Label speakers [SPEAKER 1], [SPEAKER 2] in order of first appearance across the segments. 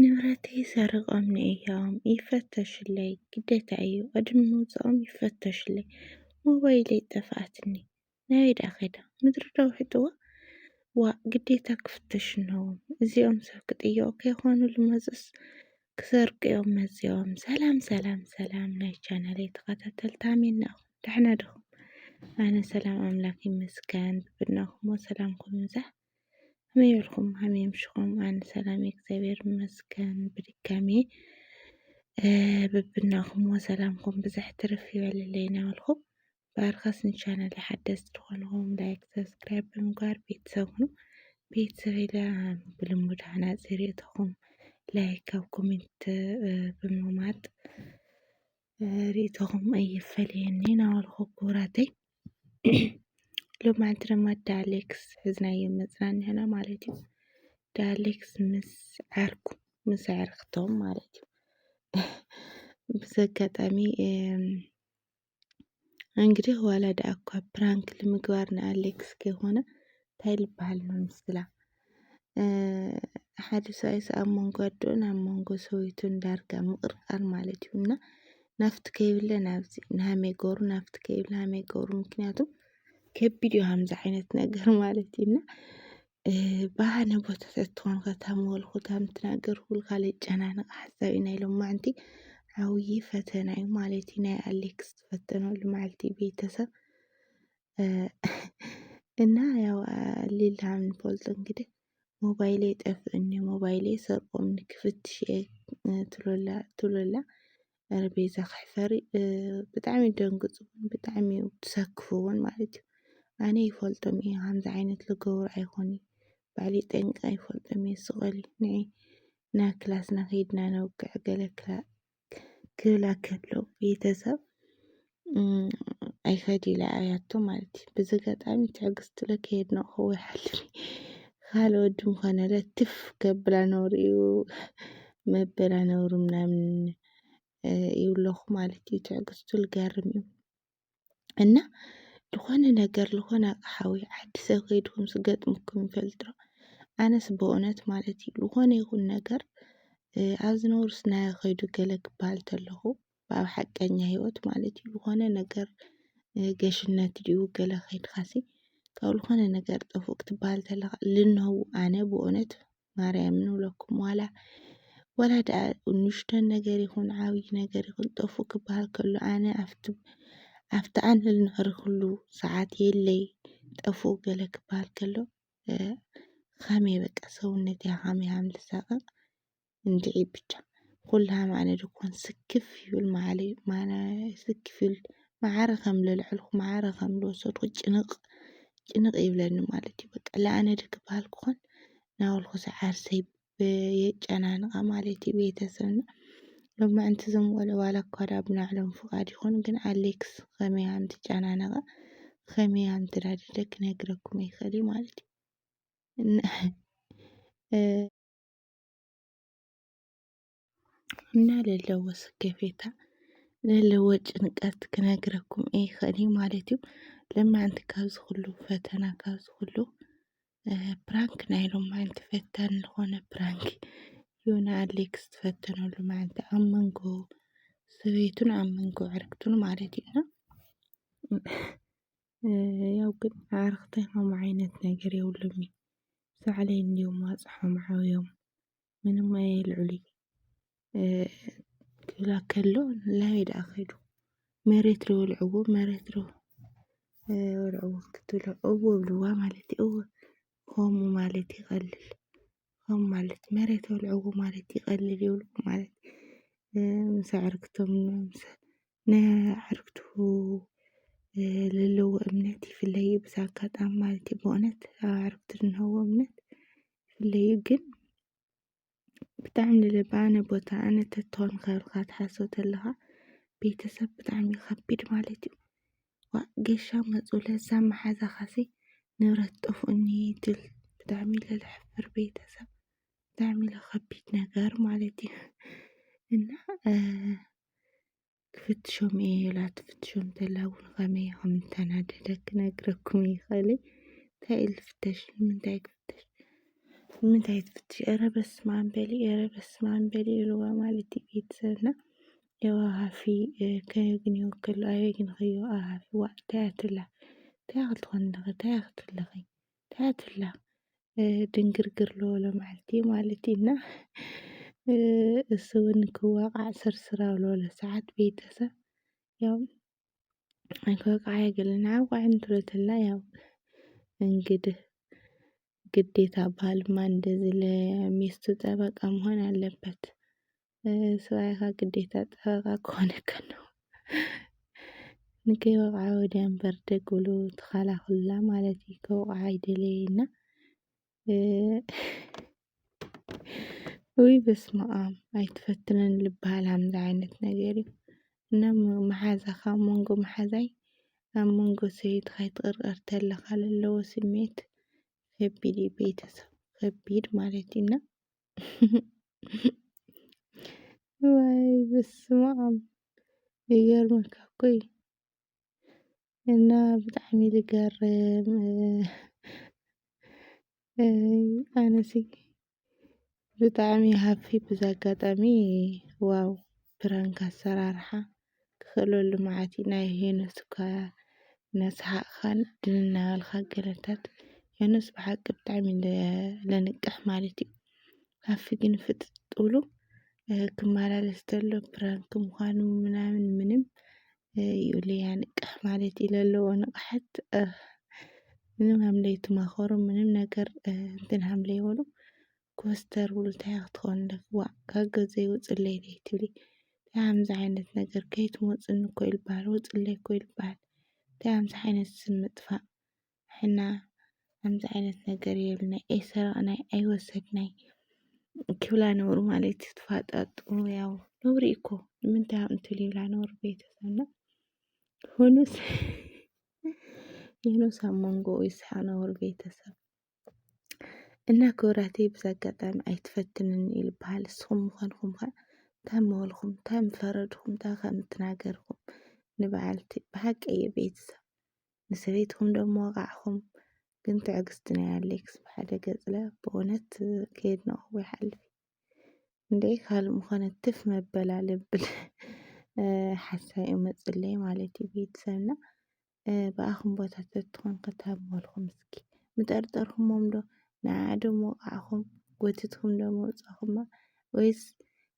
[SPEAKER 1] ንብረተይ ሰሪቖምኒ እዮም ይፈተሽለይ ግዴታ እዩ ቅድሚ ምውፅኦም ይፈተሽለይ ሞባይለይ ጠፍኣትኒ ናበይ ዳ ኸይዳ ምድሪ ዶ ውሒጥዋ ዋ ግዴታ ክፍተሽ እንሄዎም እዚኦም ሰብ ክጥይቑ ከይኾኑ ልመፅስ ክሰርቁ እዮም መፂኦም ሰላም ሰላም ሰላም ናይ ቻናለይ ተኸታተልቲ ከመይ ኢኹም ደሕና ዲኹም ኣነ ሰላም ኣምላክ ይመስገን በበይናኹምዎ ሰላምኩም ይብዛሕ ከመይ ኢልኩም ከመይ ኣምሽኹም ኣነ ሰላም እየ እግዚኣብሔር ይመስገን ብድጋሚ በበይናኹምዎ ሰላምኩም ብዝሕ ትርፍ ይበልለይ እናበልኩ ብኣርኸስ ንቻናለይ ሓደስቲ ዝኾንኩም ላይክ ሰብስክራይብ ብምግባር ቤተሰብ ሁኑ ቤተሰበይ ብልሙድ ሓናፂር ርእቶኹም ላይክ ኣብ ኮሜንት ብምቕማጥ ርእቶኹም ኣይፈልየኒ እናበልኩ ክቡራተይ ሎማዓንቲ ድማ ዳሌክስ ሒዝናዮ መፅና እኒሀና ማለት እዩ ዳሌክስ ምስ ኣዕርክቶም ማለት እዩ በዚ ኣጋጣሚ እንግዲህ ዋላ ዳ እኳ ፕራንክ ንምግባር ንኣሌክስ ከይኾነ እንታይ ልበሃል ንምስላ ሓደ ሰብኣይስ ኣብ መንጎ ኣዶን ኣብ መንጎ ሰበይቱን ዳርጋ ምቕርቃር ማለት እዩ እና ናፍቲ ከይብለ ናብዚ ንሃመይ ገይሩ ናፍቲ ከይብለ ሃመይ ገይሩ ምክንያቱም ከቢድ እዩ ከምዚ ዓይነት ነገር ማለት እዩ እና ባሃነ ቦታ እትኾንከ ታመወልኩ ታምትናገር ኩልካ ለጨናንቕ ሓሳብ እዩ ናይ ሎማዓንቲ ዓብዪ ፈተና እዩ ማለት እዩ ናይ ኣሌክስ ዝፈተነሉ መዓልቲ ቤተሰብ እና ያው ሊላ ንፈልጦ እንግዲህ ሞባይለይ ጠፍእኒ ሞባይለይ ሰርቆምኒ ክፍትሽ እየ ትብለላ ጠረጴዛ ከሕፈሪ ብጣዕሚ ደንግፁ ብጣዕሚ ትሰክፉ እውን ማለት እዩ ኣነ ይፈልጦም እየ ከምዚ ዓይነት ዝገብሩ ኣይኮኑን ባዕለይ ጠንቂ ኣይፈልጦም እየ ስቐል ንዐይ ናብ ክላስና ከይድና ነውግዕ ገለ ክብላ ከሎ ቤተሰብ ኣይከድ ኢለ ኣብያቶ ማለት እዩ በዚ ኣጋጣሚ ትዕግስቲ ለከየድነቕኽዎ ይሓልፍ ካልኦት ድንኾነለ ትፍ ከብላ ነውሩ እዩ መበላ ነውሩ ምናምን ይብለኹ ማለት እዩ ትዕግስቱ ልገርም እዩ እና ዝኾነ ነገር ዝኾነ ኣቕሓ ወይ ዓዲ ሰብ ከይድኩም ዝገጥምኩም ይፈልጥ ዶ ኣነስ ብእውነት ማለት እዩ ዝኾነ ይኹን ነገር ኣብ ዝነበሩ ስናየ ከይዱ ገለ ክበሃል ተለኹ ኣብ ሓቀኛ ሂወት ማለት እዩ ዝኾነ ነገር ገሽነት ድዩ ገለ ከይድካሲ ካብ ዝኾነ ነገር ጠፉእ ክትበሃል ተለኻ ልንህቡ ኣነ ብእውነት ማርያም ንብለኩም ዋላ ዳ ንእሽተን ነገር ይኹን ዓብይ ነገር ይኹን ጠፉእ ክበሃል ከሎ ኣነ ኣብቲ ኣነ ልንህርክሉ ሰዓት የለይ ጠፉእ ገለ ክበሃል ከሎ ከመይ በቃ ሰውነተይ ከመይ ከም ዝሳቀቅ እንድዒ ብቻ ኩላሃ ኣነ ድኾን ስክፍ ይብል ስክፍ ይብል ማዓረ ከም ዘልዕልኩ ማዓረ ከም ዝወሰድኩ ጭንቕ ይብለኒ ማለት እዩ በቃ ለኣነ ድ ክበሃል ክኾን ናበልኩ ዓርሰይ የጨናንቓ ማለት እዩ ቤተሰብና ሎማዓንቲ እዞም ቆልዑ ዋላ እኳ ብናዕሎም ፍቓድ ይኹን ግን ኣሌክስ ከመይ ከም ዝጨናነቐ ከመይ ከም ዝዳደደ ክነግረኩም ኣይክእልን ማለት እዩ እና ለለዎ ስኬፌታ ለለዎ ጭንቀት ክነግረኩም ኣይክእልን ማለት እዩ ሎማዓንቲ ካብዚ ኩሉ ፈተና ካብዚ ኩሉ ፕራንክ ናይ ሎማዓንቲ ፈታኒ ዝኾነ ፕራንክ እዩ ንኣሌክስ ዝፈተነሉ መዓልቲ ኣብ መንጎ ሰበይቱን ኣብ መንጎ ኣዕርክቱን ማለት እዩ ያው ግን ኣዕርክተይ ከምኡ ዓይነት ነገር የብሎምን ሳዕለይ እንዲዮም ዋፅሖም ዓብዮም ምንም ኣየልዕሉይ ክብላ ከሎ ናበይ ዳ ከይዱ መሬት ዶ በልዕዎ መሬት ዶ በልዕዎ ክትብሎ እዎ ብልዋ ማለት እዩ እዎ ከምኡ ማለት ይቐልል ከምኡ ማለት መሬት በልዕዎ ማለት ይቐልል ይብሉ ማለት ምስ ኣዕርክቶም ናይ ኣዕርክቱ ለለዎ እምነት ይፍለይ በዚ ኣጋጣሚ ማለት እዩ ብእውነት ኣብ ኣዕርክቱ ዝንህዎ እምነት ይፍለይ ግን ብጣዕሚ በኣነ ቦታ ኣነ ተትኾን ከብልካ ትሓስብ ተለኻ ቤተሰብ ብጣዕሚ ከቢድ ማለት እዩ ጌሻ መፁ ለዛ መሓዛኻሲ ንብረት ጠፍኡኒ ትብል ብጣዕሚ ለዘሕፍር ቤተሰብ ብጣዕሚ ከቢድ ነገር ማለት እዩ እና ክፍትሾም እየ ኢላ ትፍትሾም ተላ እውን ከመይ ከም ዝተናደደ ክነግረኩም ኣይክእልን እንታይ እዩ ዝፍተሽ ንምንታይ ክፍተሽ ምንታይ ትፍትሽ ኧረ በስመአብ በሊ ኧረ በስመአብ በሊ ኢልዋ ማለት እዩ ቤተሰብና ያው ኣብ ሃፊ ከመይ ግን ይወክል ኣበይ ግን ከይዋ ኣብ ሃፊ ዋእ ታያትላ እንታይ ክትኮን እንታይ ክትለኺ ታያትላ ድንግርግር ዝበሎ መዓልቲ ማለት እዩ እና እሱ እውን ክዋቃዕ ስርስር ኣብ ዝበሎ ሰዓት ቤተሰብ ያው ክወቅዓ የግልና ዓውቃዕ እንትብሎ ያው እንግዲህ ግዴታ ባል ማ እንደዚህ ለሚስቱ ጠበቃ መሆን አለበት። ሰብኣይካ ግዴታ ጠበቃ ክኾነካ ነው። ንከይወቅዓ ወዲያ እምበር ደግ ብሎ ተኸላኸሉላ ማለት እዩ። ከውቅዓ ኣይደለየና ውይ በስመኣብ ኣይትፈትነን ልበሃል ከምዚ ዓይነት ነገር እዩ። እና መሓዛኻ ኣብ መንጎ መሓዛይ ኣብ መንጎ ሰበይትካ ክትቅርቀር ከለኻ ዘለዎ ስምዒት ከቢድ እዩ ቤተሰብ ከቢድ ማለት እዩ እና ዋይ በስመኣብ ይገርመካ እኮ እዩ እና ብጣዕሚ ዝገርም ኣነሲ ብጣዕሚ ሃፊ በዚ ኣጋጣሚ ዋው ፕራንክ ኣሰራርሓ ክኽእለሉ መዓት እዩ ናይ ሄኖስ እኳ እናሰሓቅካን ድንን እናበልካ ገለታት ሄኖስ ብሓቂ ብጣዕሚ ለንቅሕ ማለት እዩ። ሃፊ ግን ፍጥጥ ብሉ ክመላለስ ተሎ ፕራንክ ምዃኑ ምናምን ምንም እዩ ለያንቅሕ ማለት እዩ ለለዎ ንቕሓት ምንም ሃም ለይትመኸሩ ምንም ነገር እንትን ሃም ለይበሉ ኮስተር ብሉ እንታይ ክትኾን ዋእ ካብ ገዘይ ውፅለይ ለይትብሊ እንታይ ከምዚ ዓይነት ነገር ከይትመፁኒ እኮ ይልበሃል ውፅለይ እኮ ይልበሃል እንታይ ከምዚ ዓይነት ስም ምጥፋእ ሕና ከምዚ ዓይነት ነገር የብልናይ ኣይሰረቕናይ ኣይወሰድናይ ክብላ ነብሩ ማለት እዩ ተፋጣጡ ያው ነውሪ እኮ ንምንታይ ከምኡ ትብል ይብላ ነብሩ ቤተሰብና ሄኖስ ኣብ መንጎኡ ይስሓቅ ነብሩ ቤተሰብ እና ክቡራተይ በዚ ኣጋጣሚ ኣይትፈትንን እዩ ልበሃል። ንስኹም ምዃንኩም ከ እንታይ ምበልኩም እንታይ ምፈረድኩም እንታይ ከም እትናገርኩም ንበዓልቲ ብሓቂ እየ ቤተሰብ ንሰበይትኩም ደሞ ወቃዕኹም ግን ትዕግስቲ ናይ ኣለይ ክሳብ ሓደ ገፅለ ብእውነት ከየድነቕኽዎ ይሓልፍ እንዴ ካልእ ምኾነ ትፍ መበላ ልብል ሓሳብ እዩ መፅለይ ማለት እዩ ቤተሰብና ብኣኹም ቦታ ተትኾን እንታይ ምበልኩም እስኪ ምጠርጠርኩሞም ዶ ንዓዓ ዶ ምወቃዕኹም ጎቲትኩም ዶ መውፃእኹም ወይስ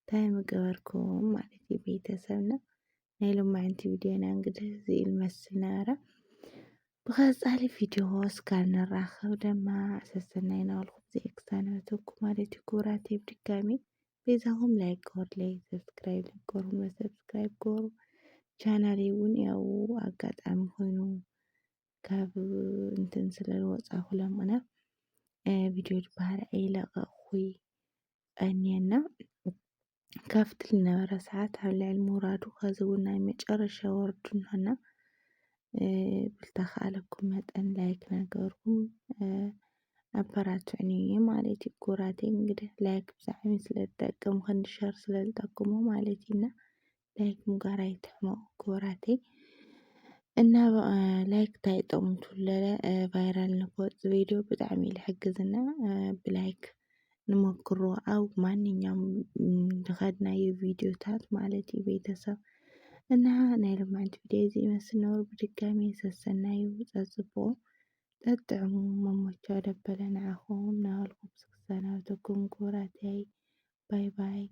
[SPEAKER 1] እንታይ ምገበርኩም ማለት እዩ ቤተሰብና ናይ ሎማዓንቲ ቪድዮና እንግዲህ እዚ እዩ ልመስል ነበረ። ብቐፃሊ ቪድዮ እስካብ ንራኸብ ደማ ሰሰናይ እናበልኩ ክሳነበተኩም ማለት እዩ። ክቡራተይ ብድጋሚ ቤዛኹም ላይክ ግበሩለይ ሰብስክራይብ ገይሩም ሰብስክራይብ ገይሩ ቻናለይ እውን ያው ኣጋጣሚ ኮይኑ ካብ እንትን ስለ ዝወፃእኹ ለሙነ ቪድዮ ድበሃል ኣይለቐቕኩ እኒአና ካብቲ ዝነበረ ሰዓት ኣብ ልዕሊ ምውራዱ ከዚ እውን ናይ መጨረሻ ወርዱ እንሆና ብዝተኸኣለኩም መጠን ላይክ ነገርኩም ኣበራትዑኒ ማለት እዩ። ክቡራተይ እንግዲህ ላይክ ብጣዕሚ ስለ ዝጠቅም ክንዲ ሸር ስለ ዝጠቅሙ ማለት እዩና ላይክ ምግባር ኣይትሕመቁ ክቡራተይ እና ላይክ እንታይ ጥቕሙ ትብለለ ቫይራል ንክወፅእ ቪድዮ ብጣዕሚ እዩ ዝሕግዝና ብላይክ ንሞክሮ ኣብ ማንኛውም ዝኸድናዮ ቪድዮታት ማለት እዩ ቤተሰብ እና ናይ ሎማዓንቲ ቪድዮ እዚ ይመስል ነብሩ ብድጋሚ ሰሰናይ ፀፅቡቁ ጠጥዕሙ መሞቻው ደበለ ንዓኹም እናበልኩ ክሳናበተኩም ክቡራተይ ባይ ባይ